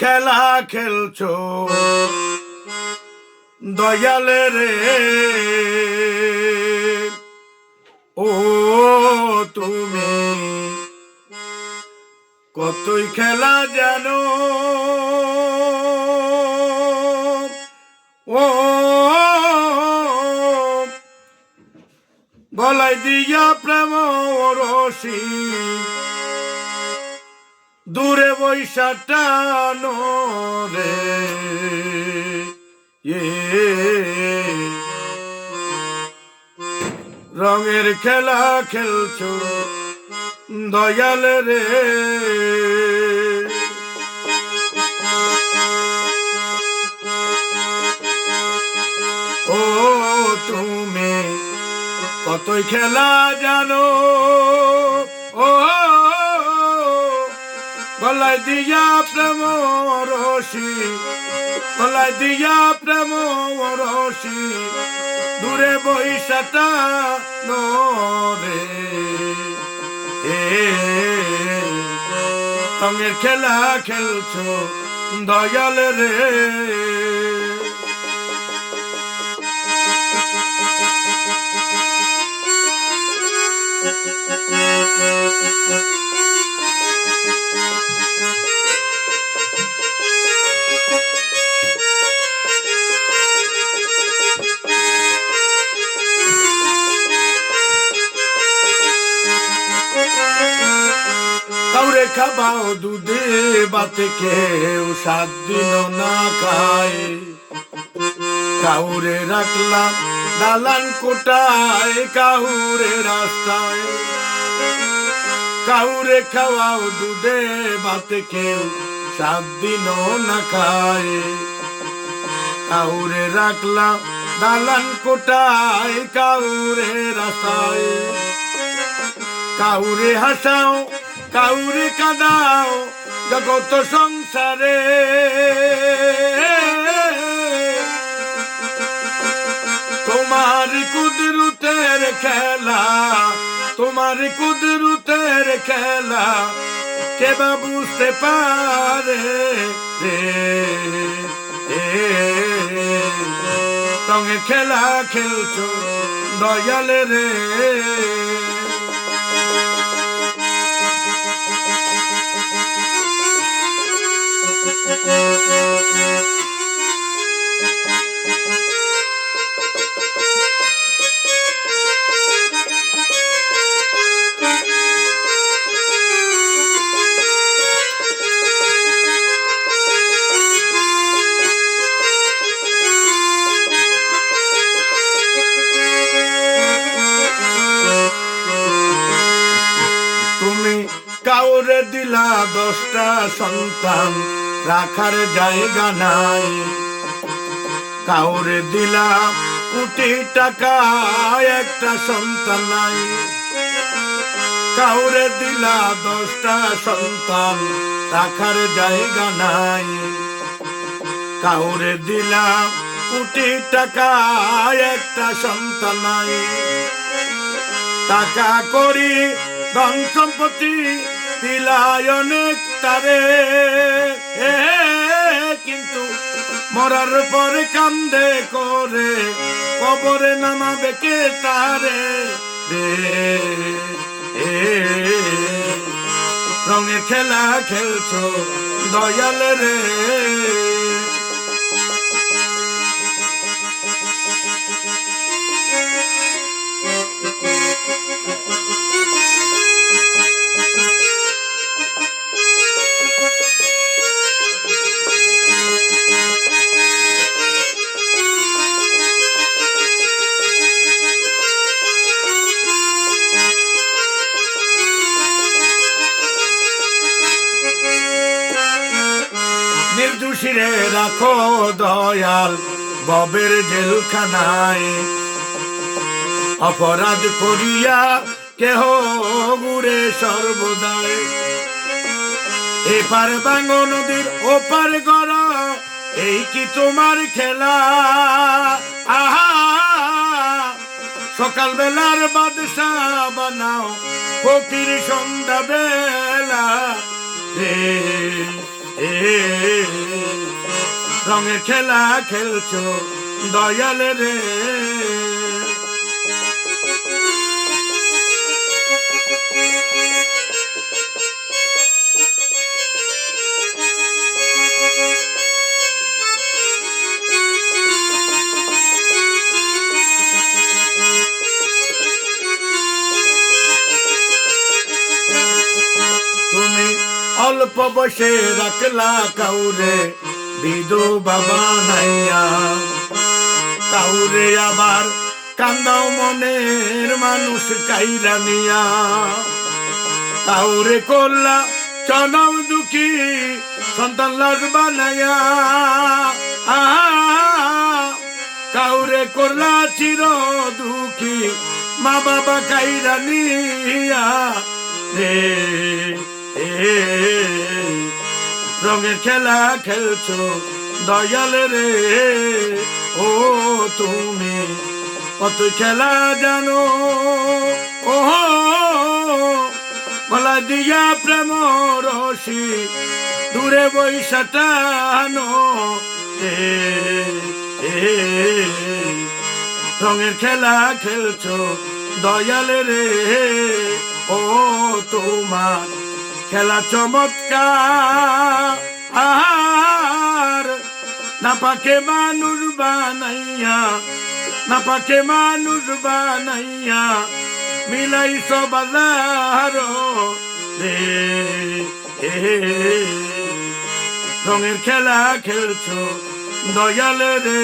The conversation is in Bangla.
খেলা খেলছো দয়ালে রে, ও তুমি কতই খেলা জানো, ও গলায় দিয়া প্রেম রশি দূরে বৈশা টানো রে, রঙের খেলা খেলছো দয়াল রে, ও তুমি কতই খেলা জানো, ও গলায় দিয়া প্রেম রশি, গলায় দিয়া প্রেম রশি দূরে বৈশাটা রে, রঙের খেলা খেলছো দয়াল রে। কাউরে খাবাও দুধে বাতে কেউ 7 দিন না খায়, কাউরে রাখলাম দালান কোটায়, কাউরে রাস্তায়, কাউরে খাওয়াও দুধে বাতে কেউ 7 দিন না খায়, কাউরে রাখলাম দালান কোটায়, কাউরে রাস্তায়, কাউরে হাসাও কাউরে কাঁদাও জগত সংসারে, তোমার কুদরতের খেলা, তোমার কুদরতের খেলা কেবা বুঝতে পারে রে, রঙের খেলা খেলছো দয়াল রে, কাউরে দিলা 10টা সন্তান রাখার জায়গা নাই, কাউরে দিলা কোটি টাকা একটা সন্তান নাই, কাউরে দিলা 10টা সন্তান রাখার জায়গা নাই, কাউরে দিলা কোটি টাকা একটা সন্তান নাই, টাকা করি ধন সম্পত্তি দিলাই অনেক তারে, কিন্তু মরার পরে কান্দে করে কবরে নামাবে কে তারে রে, রঙের খেলা খেলছো দয়াল রে, নির্দোষীরে রাখো দয়াল ববের জেলখানায়, অপরাধ করিয়া কেহ ঘুরে সর্বদায়, এপার বাঙ্গো নদীর ওপার গড় এই কি তোমার খেলা, আহা সকাল বেলার বাদশা বানাও ফকির সন্ধ্যা বেলা রে, এ রঙের খেলা খেলছো দয়াল রে। তুমি অল্প বসে রাখলা কাউরে বিধবা বানাইয়া, কাউরে আবার কান্দাও মনের মানুষ কাইরা নিয়া, কাউরে করলা চনম দুঃখী সন্তান লাশ বানাইয়া, কাউরে করলা চির দুঃখী মা বাবা কাইরা নিয়া রে। রঙের খেলা খেলছো দয়াল রে। ও তুমি কত খেলা জানো, ও গলা দিয়া প্রেম রশি দূরে বৈশা টানো। রঙের খেলা খেলছো দয়াল রে। ও তোমার খেলা চমৎকার, আর না পাকে মানুষ বানাইয়া, না পাকে মানুষ বানাইয়া মিলাইছ বাজার রে। রঙের খেলা খেলছো দয়াল রে।